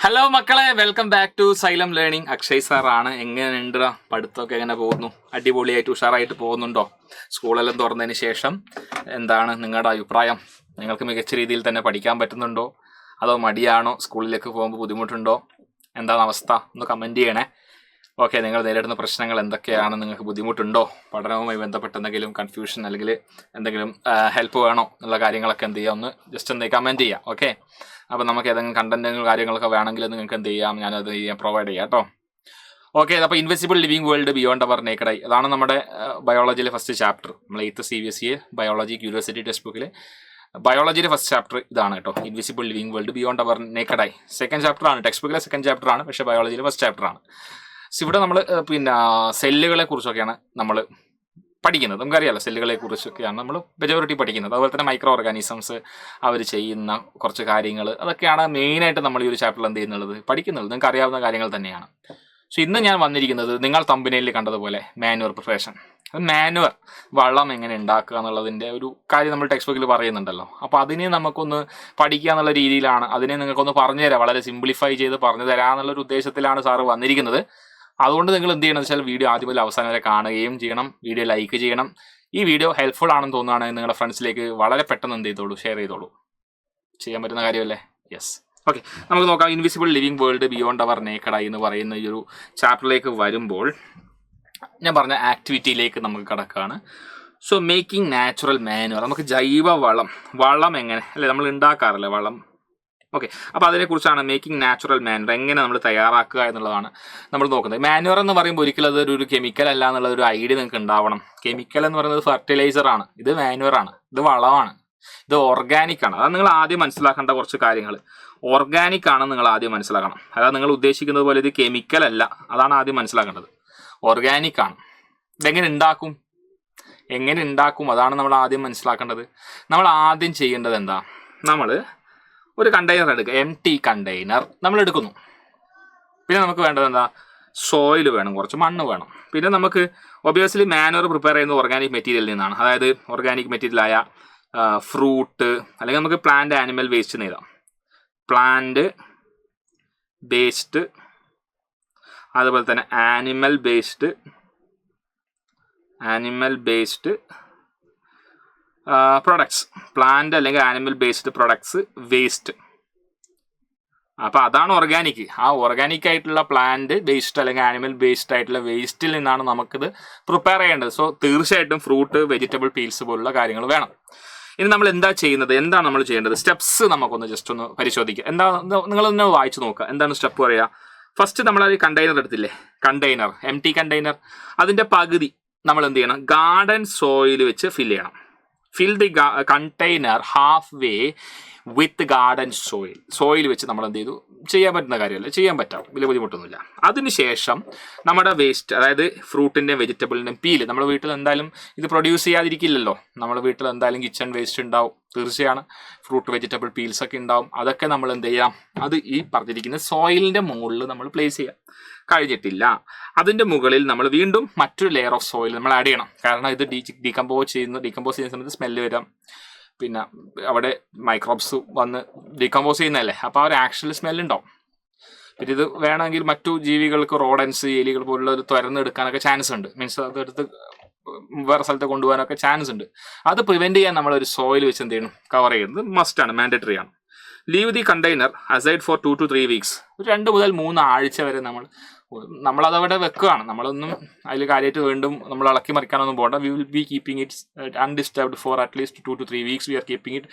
Hello മക്കളെ, welcome back to Xylem learning. Akshay സാറാണ്. എങ്ങനെയുണ്ട് പഠിത്തമൊക്കെ എങ്ങനെ പോകുന്നു? അടിപൊളിയായിട്ട് ഉഷാറായിട്ട് പോകുന്നുണ്ടോ? സ്കൂളെല്ലാം തുറന്നതിന് ശേഷം എന്താണ് നിങ്ങളുടെ അഭിപ്രായം? നിങ്ങൾക്ക് മികച്ച രീതിയിൽ തന്നെ പഠിക്കാൻ പറ്റുന്നുണ്ടോ, അതോ മടിയാണോ? സ്കൂളിലേക്ക് പോകുമ്പോൾ ബുദ്ധിമുട്ടുണ്ടോ? എന്താണ് അവസ്ഥ? ഒന്ന് കമൻറ്റ് ചെയ്യണേ. ഓക്കെ, നിങ്ങൾ നേരിടുന്ന പ്രശ്നങ്ങൾ എന്തൊക്കെയാണ്? നിങ്ങൾക്ക് ബുദ്ധിമുട്ടുണ്ടോ? പഠനവുമായി ബന്ധപ്പെട്ട് എന്തെങ്കിലും കൺഫ്യൂഷൻ അല്ലെങ്കിൽ എന്തെങ്കിലും ഹെൽപ്പ് വേണോ എന്നുള്ള കാര്യങ്ങളൊക്കെ എന്ത് ചെയ്യുക, ഒന്ന് ജസ്റ്റ് എന്തെങ്കിലും കമൻറ്റ് ചെയ്യാം. ഓക്കെ, അപ്പോൾ നമുക്ക് ഏതെങ്കിലും കണ്ടന്റുകൾ കാര്യങ്ങളൊക്കെ വേണമെങ്കിൽ നിങ്ങൾക്ക് എന്ത് ചെയ്യാം, ഞാനത് പ്രൊവൈഡ് ചെയ്യാം കേട്ടോ. ഓക്കെ, അപ്പോൾ invisible living world beyond our naked eye, അതാണ് നമ്മുടെ ബയോളജിയിലെ ഫസ്റ്റ് ചാപ്റ്റർ. നമ്മൾ 8th CBSE biology curiosity text ബുക്കിൽ ബയോളജിയുടെ ഫസ്റ്റ് ചാപ്റ്റർ ഇതാണ് കേട്ടോ, invisible living world beyond our naked eye. Second chapter ആണ്, ടെക്സ്റ്റ് ബുക്കിലെ സെക്കൻഡ് ചാപ്റ്റർ ആണ്, പക്ഷേ ബയോളജിയിലെ ഫസ്റ്റ് ചാപ്റ്റർ ആണ്. ഇവിടെ നമ്മൾ സെല്ലുകളെ കുറിച്ചൊക്കെയാണ് നമ്മൾ പഠിക്കുന്നത്. നമുക്കറിയാമല്ലോ, സെല്ലുകളെ കുറിച്ചൊക്കെയാണ് നമ്മൾ മെജോറിറ്റി പഠിക്കുന്നത്. അതുപോലെ തന്നെ മൈക്രോ ഓർഗാനിസംസ് അവർ ചെയ്യുന്ന കുറച്ച് കാര്യങ്ങൾ, അതൊക്കെയാണ് മെയിനായിട്ട് നമ്മൾ ഈ ഒരു ചാപ്റ്ററിൽ എന്ത് ചെയ്യുന്നുള്ളത്, പഠിക്കുന്നത്. നിങ്ങൾക്ക് അറിയാവുന്ന കാര്യങ്ങൾ തന്നെയാണ്. സോ ഇന്ന് ഞാൻ വന്നിരിക്കുന്നത് നിങ്ങൾ തമ്പനയിൽ കണ്ടതുപോലെ മാനുവർ പ്രിപ്പറേഷൻ. മാനുവർ വളം എങ്ങനെ ഉണ്ടാക്കുക എന്നുള്ളതിൻ്റെ ഒരു കാര്യം നമ്മൾ ടെക്സ്റ്റ് ബുക്കിൽ പറയുന്നുണ്ടല്ലോ. അപ്പോൾ അതിനെ നമുക്കൊന്ന് പഠിക്കുക എന്നുള്ള രീതിയിലാണ്, അതിനെ നിങ്ങൾക്കൊന്ന് പറഞ്ഞു തരാം, വളരെ സിംപ്ലിഫൈ ചെയ്ത് പറഞ്ഞു തരാമെന്നുള്ളൊരു ഉദ്ദേശത്തിലാണ് സാറ് വന്നിരിക്കുന്നത്. അതുകൊണ്ട് നിങ്ങൾ എന്ത് ചെയ്യണം എന്ന് വെച്ചാൽ വീഡിയോ ആദ്യം മുതൽ അവസാനം വരെ കാണുകയും ചെയ്യണം, വീഡിയോ ലൈക്ക് ചെയ്യണം. ഈ വീഡിയോ ഹെൽപ്ഫുൾ ആണെന്ന് തോന്നുകയാണെങ്കിൽ നിങ്ങളുടെ ഫ്രണ്ട്സിലേക്ക് വളരെ പെട്ടെന്ന് എന്ത് ചെയ്തോളൂ, ഷെയർ ചെയ്തോളൂ. ചെയ്യാൻ പറ്റുന്ന കാര്യമല്ലേ? യെസ്. ഓക്കെ, നമുക്ക് നോക്കാം. Invisible living world beyond our naked eye എന്ന് പറയുന്ന ഈ ഒരു ചാപ്റ്ററിലേക്ക് വരുമ്പോൾ ഞാൻ പറഞ്ഞ ആക്ടിവിറ്റിയിലേക്ക് നമുക്ക് കിടക്കുകയാണ്. സോ മേക്കിംഗ് നാച്ചുറൽ മാനുവർ, നമുക്ക് ജൈവ വളം എങ്ങനെ അല്ലേ നമ്മൾ ഉണ്ടാക്കാറില്ലേ വളം. ഓക്കെ, അപ്പോൾ അതിനെക്കുറിച്ചാണ് മേക്കിംഗ് നാച്ചുറൽ മാനുവർ, എങ്ങനെ നമ്മൾ തയ്യാറാക്കുക എന്നുള്ളതാണ് നമ്മൾ നോക്കുന്നത്. മാനുവർ എന്ന് പറയുമ്പോൾ ഒരിക്കലും അതൊരു കെമിക്കൽ അല്ല എന്നുള്ള ഒരു ഐഡിയ നിങ്ങൾക്ക് ഉണ്ടാവണം. കെമിക്കൽ എന്ന് പറയുന്നത് ഫെർട്ടിലൈസറാണ്, ഇത് മാനുവറാണ്, ഇത് വളമാണ്, ഇത് ഓർഗാനിക് ആണ്. അതാണ് നിങ്ങൾ ആദ്യം മനസ്സിലാക്കേണ്ട കുറച്ച് കാര്യങ്ങൾ. ഓർഗാനിക് ആണെന്ന് നിങ്ങൾ ആദ്യം മനസ്സിലാക്കണം. അതായത് നിങ്ങൾ ഉദ്ദേശിക്കുന്നത് പോലെ ഇത് കെമിക്കൽ അല്ല, അതാണ് ആദ്യം മനസ്സിലാക്കേണ്ടത്. ഓർഗാനിക് ആണ്. ഇതെങ്ങനെ ഉണ്ടാക്കും അതാണ് നമ്മൾ ആദ്യം മനസ്സിലാക്കേണ്ടത്. നമ്മൾ ആദ്യം ചെയ്യേണ്ടത് എന്താ, നമ്മൾ ഒരു കണ്ടെയ്നർ എടുക്കുക, എംപ്റ്റി കണ്ടെയ്നർ നമ്മൾ എടുക്കുന്നു. പിന്നെ നമുക്ക് വേണ്ടത് എന്താ, സോയിൽ വേണം, കുറച്ച് മണ്ണ് വേണം. പിന്നെ നമുക്ക് ഒബിയസ്ലി മാനുവർ പ്രിപ്പയർ ചെയ്യുന്നത് ഓർഗാനിക് മെറ്റീരിയലിൽ നിന്നാണ്. അതായത് ഓർഗാനിക് മെറ്റീരിയലായ ഫ്രൂട്ട്, അല്ലെങ്കിൽ നമുക്ക് പ്ലാന്റ് ആനിമൽ വേസ്റ്റ് നേടാം. പ്ലാന്റ് വേസ്റ്റ്, അതുപോലെ തന്നെ ആനിമൽ ബേസ്ഡ് പ്രൊഡക്ട്സ്, പ്ലാന്റ് അല്ലെങ്കിൽ ആനിമൽ ബേസ്ഡ് പ്രൊഡക്ട്സ് വേസ്റ്റ്. അപ്പോൾ അതാണ് ഓർഗാനിക്. ആ ഓർഗാനിക് ആയിട്ടുള്ള പ്ലാന്റ് ബേസ്ഡ് അല്ലെങ്കിൽ ആനിമൽ ബേസ്ഡ് ആയിട്ടുള്ള വേസ്റ്റിൽ നിന്നാണ് നമുക്കിത് പ്രിപ്പയർ ചെയ്യേണ്ടത്. സോ തീർച്ചയായിട്ടും ഫ്രൂട്ട്, വെജിറ്റബിൾ പീൽസ് പോലുള്ള കാര്യങ്ങൾ വേണം. ഇനി നമ്മൾ എന്താണ് നമ്മൾ ചെയ്യേണ്ടത്, സ്റ്റെപ്സ് നമുക്കൊന്ന് ജസ്റ്റ് ഒന്ന് പരിശോധിക്കുക. നിങ്ങളൊന്ന് വായിച്ചു നോക്കുക, എന്താണ് സ്റ്റെപ്പ് പറയുക. ഫസ്റ്റ് നമ്മൾ ഒരു കണ്ടെയ്നർ എടുത്തില്ലേ, എംപ്റ്റി കണ്ടെയ്നർ, അതിൻ്റെ പകുതി നമ്മൾ എന്ത് ചെയ്യണം, ഗാർഡൻ സോയിൽ വെച്ച് ഫിൽ ചെയ്യണം. Fill the container half way with garden soil വെച്ച് നമ്മൾ എന്ത് ചെയ്തു, ചെയ്യാൻ പറ്റുന്ന കാര്യമല്ല, ചെയ്യാൻ പറ്റാം, വലിയ ബുദ്ധിമുട്ടൊന്നുമില്ല. അതിനുശേഷം നമ്മുടെ വേസ്റ്റ്, അതായത് ഫ്രൂട്ടിൻ്റെയും വെജിറ്റബിളിൻ്റെയും പീല്, നമ്മുടെ വീട്ടിൽ എന്തായാലും ഇത് പ്രൊഡ്യൂസ് ചെയ്യാതിരിക്കില്ലല്ലോ. നമ്മുടെ വീട്ടിൽ എന്തായാലും കിച്ചൺ വേസ്റ്റ് ഉണ്ടാവും, തീർച്ചയാണ്. ഫ്രൂട്ട് വെജിറ്റബിൾ പീൽസ് ഒക്കെ ഉണ്ടാവും. അതൊക്കെ നമ്മൾ എന്ത് ചെയ്യാം, അത് ഈ പറഞ്ഞിരിക്കുന്ന സോയിലിൻ്റെ മുകളിൽ നമ്മൾ പ്ലേസ് ചെയ്യാം. കഴിഞ്ഞിട്ടില്ല, അതിൻ്റെ മുകളിൽ നമ്മൾ വീണ്ടും മറ്റൊരു ലെയർ ഓഫ് സോയിൽ നമ്മൾ ആഡ് ചെയ്യണം. കാരണം ഇത് ഡീകമ്പോസ് ചെയ്യുന്ന സമയത്ത് സ്മെല്ല് വരാം, പിന്നെ അവിടെ മൈക്രോബ്സ് വന്ന് ഡീകമ്പോസ് ചെയ്യുന്നതല്ലേ, അപ്പോൾ ആ ഒരു ആക്ച്വൽ സ്മെല്ലുണ്ടാവും. പിന്നെ ഇത് വേണമെങ്കിൽ മറ്റു ജീവികൾക്ക്, റോഡൻസ്, എലികൾ പോലുള്ള ഒരു തുരന്നെടുക്കാനൊക്കെ ചാൻസ് ഉണ്ട്. മീൻസ് അതെടുത്ത് വേറെ സ്ഥലത്ത് കൊണ്ടുപോകാനൊക്കെ ചാൻസ് ഉണ്ട്. അത് പ്രിവെൻറ്റ് ചെയ്യാൻ നമ്മളൊരു സോയിൽ വെച്ച് എന്ത് ചെയ്യണം, കവർ ചെയ്യുന്നത് മസ്റ്റാണ്, മാൻഡേറ്ററി ആണ്. Leave the container aside for 2 to 3 weeks, 2 മുതൽ 3 ആഴ്ച വരെ നമ്മളതവിടെ വെക്കുകയാണ്. നമ്മളൊന്നും അതിൽ കാര്യമായിട്ട് വീണ്ടും നമ്മൾ ഇളക്കി മറിക്കാനൊന്നും പോകണ്ട. We will be keeping it undisturbed for at least 2 to 3 weeks. We are keeping it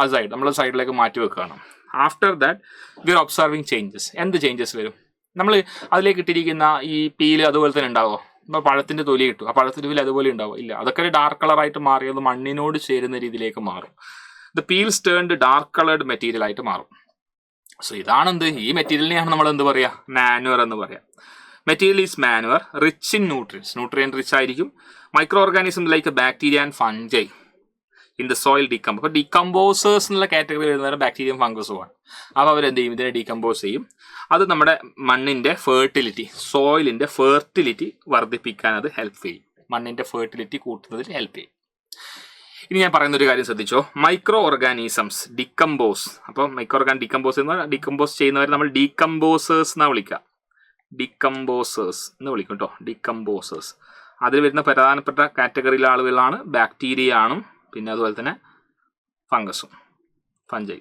aside, നമ്മൾ സൈഡിലേക്ക് മാറ്റി വെക്കുകയാണ്. After that we are observing changes. എന്ത് ചേഞ്ചസ് വരും, നമ്മൾ അതിലേക്ക് ഇട്ടിരിക്കുന്ന ഈ പീല് അതുപോലെ തന്നെ ഉണ്ടാവുമോ. ഇപ്പോൾ പഴത്തിൻ്റെ തൊലി കിട്ടും, ആ പഴത്തിൻ്റെ തൊലി അതുപോലെ ഉണ്ടാവും, ഇല്ല, അതൊക്കെ ഒരു ഡാർക്ക് കളറായിട്ട് മാറി അത് മണ്ണിനോട് ചേരുന്ന രീതിയിലേക്ക് മാറും. The peels turned dark coloured material ആയിട്ട് മാറും. സോ ഇതാണെന്ത്, ഈ മെറ്റീരിയലിനെയാണ് നമ്മൾ എന്ത് പറയുക, മാനുവർ എന്ന് പറയാം. Material is manure, rich in nutrient rich ആയിരിക്കും. Microorganism like bacteria and fungi in the soil അപ്പോൾ ഡീകമ്പോസേഴ്സ് എന്നുള്ള കാറ്റഗറി വരുന്നവരെ ബാക്ടീരിയയും ഫംഗസുമാണ്. അപ്പോൾ അവരെന്ത് ചെയ്യും, ഇതിനെ ഡീകമ്പോസ് ചെയ്യും. അത് നമ്മുടെ മണ്ണിൻ്റെ ഫെർട്ടിലിറ്റി, സോയിലിൻ്റെ ഫെർട്ടിലിറ്റി വർദ്ധിപ്പിക്കാൻ അത് ഹെൽപ്പ് ചെയ്യും, മണ്ണിൻ്റെ ഫെർട്ടിലിറ്റി കൂട്ടുന്നതിൽ ഹെൽപ്പ് ചെയ്യും. ഇനി ഞാൻ പറയുന്ന ഒരു കാര്യം ശ്രദ്ധിച്ചോ, മൈക്രോ ഓർഗാനിസംസ് ഡിക്കമ്പോസ്. അപ്പോൾ മൈക്രോ ഓർഗാൻ ഡിക്കമ്പോസ് ഡിക്കമ്പോസ് ചെയ്യുന്നവർ നമ്മൾ ഡീകമ്പോസേഴ്സ് എന്നാണ് വിളിക്കുക. ഡിക്കമ്പോസേഴ്സ് എന്ന് വിളിക്കും കേട്ടോ, ഡിക്കമ്പോസേഴ്സ്. അതിൽ വരുന്ന പ്രധാനപ്പെട്ട കാറ്റഗറിയിലെ ആളുകളാണ് ബാക്ടീരിയ ആണ്, പിന്നെ അതുപോലെ തന്നെ ഫംഗസും, ഫഞ്ചൈ.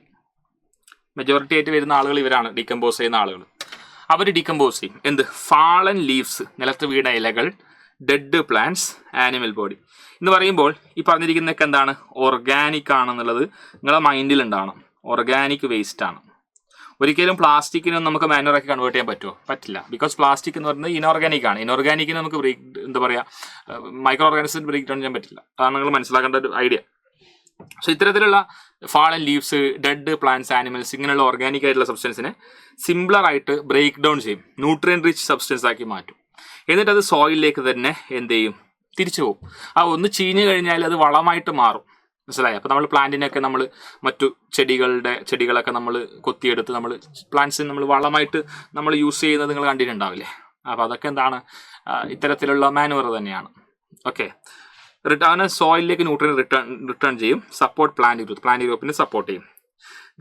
മെജോറിറ്റി ആയിട്ട് വരുന്ന ആളുകൾ ഇവരാണ്, ഡീകമ്പോസ് ചെയ്യുന്ന ആളുകൾ. അവർ ഡീകമ്പോസ് ചെയ്യും എന്ത്? ഫാളൻ ലീവ്സ്, നിലത്ത് വീണ ഇലകൾ, ഡെഡ് പ്ലാന്റ്സ്, ആനിമൽ ബോഡി എന്ന് പറയുമ്പോൾ ഈ പറഞ്ഞിരിക്കുന്നതൊക്കെ എന്താണ്? ഓർഗാനിക് ആണെന്നുള്ളത് നിങ്ങളെ മൈൻഡിൽ ഉണ്ടാവണം. ഓർഗാനിക് വേസ്റ്റ് ആണ്. ഒരിക്കലും പ്ലാസ്റ്റിക്കിന് നമുക്ക് മാനുവറാക്കി കൺവേർട്ട് ചെയ്യാൻ പറ്റുമോ? പറ്റില്ല. ബിക്കോസ് പ്ലാസ്റ്റിക് എന്ന് പറയുന്നത് ഇനോർഗാനിക് ആണ്. ഇനോർഗാനിക്കിന് നമുക്ക് എന്താ പറയുക, മൈക്രോ ഓർഗാനിസം ബ്രേക്ക് ഡൗൺ ചെയ്യാൻ പറ്റില്ല. അതാണ് നിങ്ങൾ മനസ്സിലാക്കേണ്ട ഒരു ഐഡിയ. സോ ഇത്തരത്തിലുള്ള fallen leaves, dead plants, animals, ഇങ്ങനെയുള്ള ഓർഗാനിക് ആയിട്ടുള്ള സബ്സ്റ്റൻസിനെ സിംപ്ലറായിട്ട് ബ്രേക്ക് ഡൗൺ ചെയ്യും, ന്യൂട്രിയൻ റിച്ച് സബ്സ്റ്റൻസ് ആക്കി മാറ്റും. എന്നിട്ട് അത് സോയിലിലേക്ക് തന്നെ എന്ത് ചെയ്യും? തിരിച്ചു പോകും. ആ ഒന്ന് ചീഞ്ഞു കഴിഞ്ഞാൽ അത് വളമായിട്ട് മാറും. മനസ്സിലായി? അപ്പോൾ നമ്മൾ പ്ലാന്റിനൊക്കെ നമ്മൾ മറ്റു ചെടികളൊക്കെ നമ്മൾ കൊത്തിയെടുത്ത് നമ്മൾ പ്ലാന്റ്സിന് നമ്മൾ വളമായിട്ട് നമ്മൾ യൂസ് ചെയ്യുന്നത് നിങ്ങൾ കണ്ടിട്ടുണ്ടാവില്ലേ? അപ്പോൾ അതൊക്കെ എന്താണ്? ഇത്തരത്തിലുള്ള മാനുവർ തന്നെയാണ്. ഓക്കെ, റിട്ടേൺ സോയിലിലേക്ക് ന്യൂട്രിയൻ റിട്ടേൺ ചെയ്യും, സപ്പോർട്ട് പ്ലാന്റ് ഗ്രോത്തിനെ സപ്പോർട്ട് ചെയ്യും.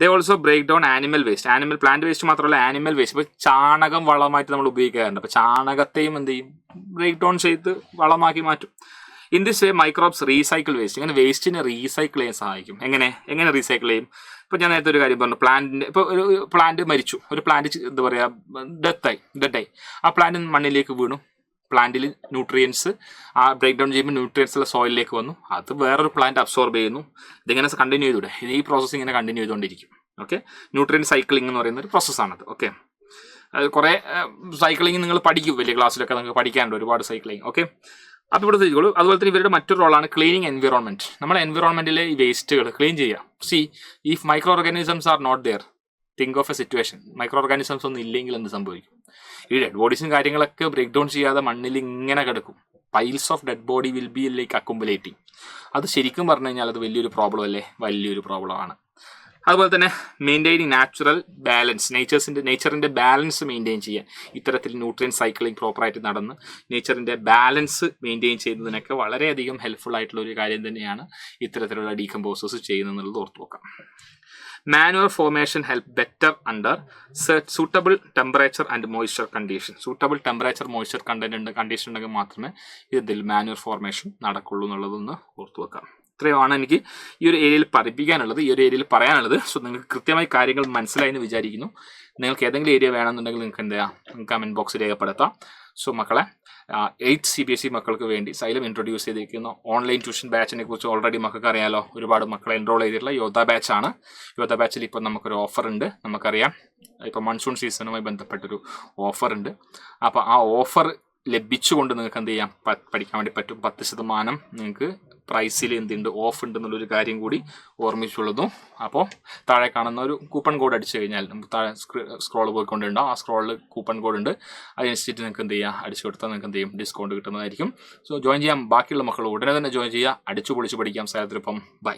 They also break down animal waste. Plant waste മാത്രമല്ല, ആനിമൽ വേസ്റ്റ്. ഇപ്പോൾ ചാണകം വളമായിട്ട് നമ്മൾ ഉപയോഗിക്കാറുണ്ട്. അപ്പോൾ ചാണകത്തെയും എന്ത് ചെയ്യും? ബ്രേക്ക് ഡൗൺ ചെയ്ത് വളമാക്കി മാറ്റും. In this way microbes recycle waste. ഇങ്ങനെ വേസ്റ്റിനെ റീസൈക്കിൾ ചെയ്യാൻ സഹായിക്കും. എങ്ങനെ റീസൈക്കിൾ ചെയ്യും? ഇപ്പോൾ ഞാൻ നേരത്തെ ഒരു കാര്യം പറഞ്ഞു, ഇപ്പോൾ ഒരു പ്ലാന്റ് മരിച്ചു, ഒരു പ്ലാന്റ് എന്താ പറയുക ഡെത്തായി, ആ പ്ലാന്റ് മണ്ണിലേക്ക് വീണു. പ്ലാന്റിൽ ന്യൂട്രിയൻസ് ആ ബ്രേക്ക് ഡൗൺ ചെയ്യുമ്പോൾ ന്യൂട്രിയൻസ് സോയിലിലേക്ക് വന്നു, അത് വേറൊരു പ്ലാന്റ് അബ്സോർബ് ചെയ്യുന്നു. ഇതിങ്ങനെ കണ്ടിന്യൂ ചെയ്തൂടെ? ഈ പ്രോസസ്സ് ഇങ്ങനെ കണ്ടിന്യൂ ചെയ്തുകൊണ്ടിരിക്കും. ഓക്കെ, ന്യൂട്രിയൻ സൈക്ലിംഗ് എന്ന് പറയുന്ന ഒരു പ്രോസസ്സാണത്. ഓക്കെ, അത് കുറേ സൈക്ലിംഗ് നിങ്ങൾ പഠിക്കും, വലിയ ക്ലാസ്സിലൊക്കെ നിങ്ങൾക്ക് പഠിക്കാനുണ്ട് ഒരുപാട് സൈക്ലിംഗ്. ഓക്കെ, അപ്പോൾ ഇവിടെ ചെയ്തോളൂ. അതുപോലെ തന്നെ ഇവരുടെ മറ്റൊരു റോളാണ് ക്ലീനിങ് എൻവിറോൺമെന്റ്. നമ്മുടെ എൻവിറോൺമെന്റിലെ ഈ വേസ്റ്റുകൾ ക്ലീൻ ചെയ്യുക. See if microorganisms are not there, think of a situation, microorganisms ഒന്നും ഇല്ലെങ്കിൽ എന്ത് സംഭവിക്കും? ഈ ഡെഡ് ബോഡീസും കാര്യങ്ങളൊക്കെ ബ്രേക്ക് ഡൗൺ ചെയ്യാതെ മണ്ണിൽ ഇങ്ങനെ കിടക്കും. Piles of dead body will be like accumulating. അത് ശരിക്കും പറഞ്ഞു കഴിഞ്ഞാൽ അത് വലിയൊരു പ്രോബ്ലം അല്ലേ? വലിയൊരു പ്രോബ്ലമാണ്. അതുപോലെ തന്നെ മെയിൻറ്റെയിനിങ് നാച്ചുറൽ ബാലൻസ്, നേച്ചറിൻ്റെ ബാലൻസ് മെയിൻറ്റെയിൻ ചെയ്യാൻ ഇത്തരത്തിൽ ന്യൂട്രിയൻ സൈക്ലിംഗ് പ്രോപ്പറായിട്ട് നടന്ന് നേച്ചറിൻ്റെ ബാലൻസ് മെയിൻറ്റെയിൻ ചെയ്യുന്നതിനൊക്കെ വളരെയധികം ഹെൽപ്ഫുൾ ആയിട്ടുള്ള ഒരു കാര്യം തന്നെയാണ് ഇത്തരത്തിലുള്ള ഡീകമ്പോസേഴ്സ് ചെയ്യുന്നത് ഓർത്ത് നോക്കാം. Manure formation help better under suitable temperature and moisture condition. Suitable temperature, moisture condition ഉണ്ടെങ്കിൽ മാത്രമേ ഇതിൽ മാനുവർ ഫോർമേഷൻ നടക്കുള്ളൂ എന്നുള്ളതൊന്ന് ഓർത്തു വെക്കാം. ഇത്രയുമാണ് എനിക്ക് ഈ ഒരു ഏരിയയിൽ പഠിപ്പിക്കാനുള്ളത്, ഈ ഒരു ഏരിയയിൽ പറയാനുള്ളത്. സോ നിങ്ങൾക്ക് കൃത്യമായി കാര്യങ്ങൾ മനസ്സിലായി എന്ന് വിചാരിക്കുന്നു. നിങ്ങൾക്ക് ഏതെങ്കിലും ഏരിയ വേണമെന്നുണ്ടെങ്കിൽ നിങ്ങൾക്ക് എന്ത് ചെയ്യാം? കമൻറ്റ് ബോക്സിൽ രേഖപ്പെടുത്താം. സോ മക്കളെ, 8th CBSE മക്കൾക്ക് വേണ്ടി സൈലം ഇൻട്രൊഡ്യൂസ് ചെയ്തിരിക്കുന്ന ഓൺലൈൻ ട്യൂഷൻ ബാച്ചിനെ കുറിച്ച് ഓൾറെഡി മക്കൾക്ക് അറിയാലോ. ഒരുപാട് മക്കളെ എൻറോൾ ചെയ്തിട്ടുള്ള യോദ്ധ ബാച്ചാണ്. യോദ്ധ ബാച്ചിൽ ഇപ്പോൾ നമുക്കൊരു ഓഫർ ഉണ്ട്. നമുക്കറിയാം ഇപ്പോൾ മൺസൂൺ സീസണുമായി ബന്ധപ്പെട്ടൊരു ഓഫർ ഉണ്ട്. അപ്പോൾ ആ ഓഫർ ലഭിച്ചുകൊണ്ട് നിങ്ങൾക്ക് എന്ത് ചെയ്യാം? പഠിക്കാൻ വേണ്ടി പറ്റും. 10% നിങ്ങൾക്ക് പ്രൈസിൽ എന്തുണ്ട്? ഓഫ് ഉണ്ടെന്നുള്ളൊരു കാര്യം കൂടി ഓർമ്മിച്ചുള്ളതും. അപ്പോൾ താഴെ കാണുന്ന ഒരു കൂപ്പൺ കോഡ് അടിച്ചു കഴിഞ്ഞാൽ താഴെ സ്ക്രോൾ പോയിക്കൊണ്ടുണ്ടാവും. ആ സ്ക്രോളിൽ കൂപ്പൺ കോഡ് ഉണ്ട്. അതനുസരിച്ചിട്ട് നിങ്ങൾക്ക് എന്ത് ചെയ്യുക? അടിച്ചു കൊടുത്താൽ നിങ്ങൾക്ക് എന്ത് ചെയ്യും? ഡിസ്കൗണ്ട് കിട്ടുന്നതായിരിക്കും. സോ ജോയിൻ ചെയ്യാം. ബാക്കിയുള്ള മക്കൾ ഉടനെ തന്നെ ജോയിൻ ചെയ്യുക. അടിച്ചു പൊളിച്ച് പഠിക്കാം. സ്ഥലത്തിലിപ്പം ബൈ.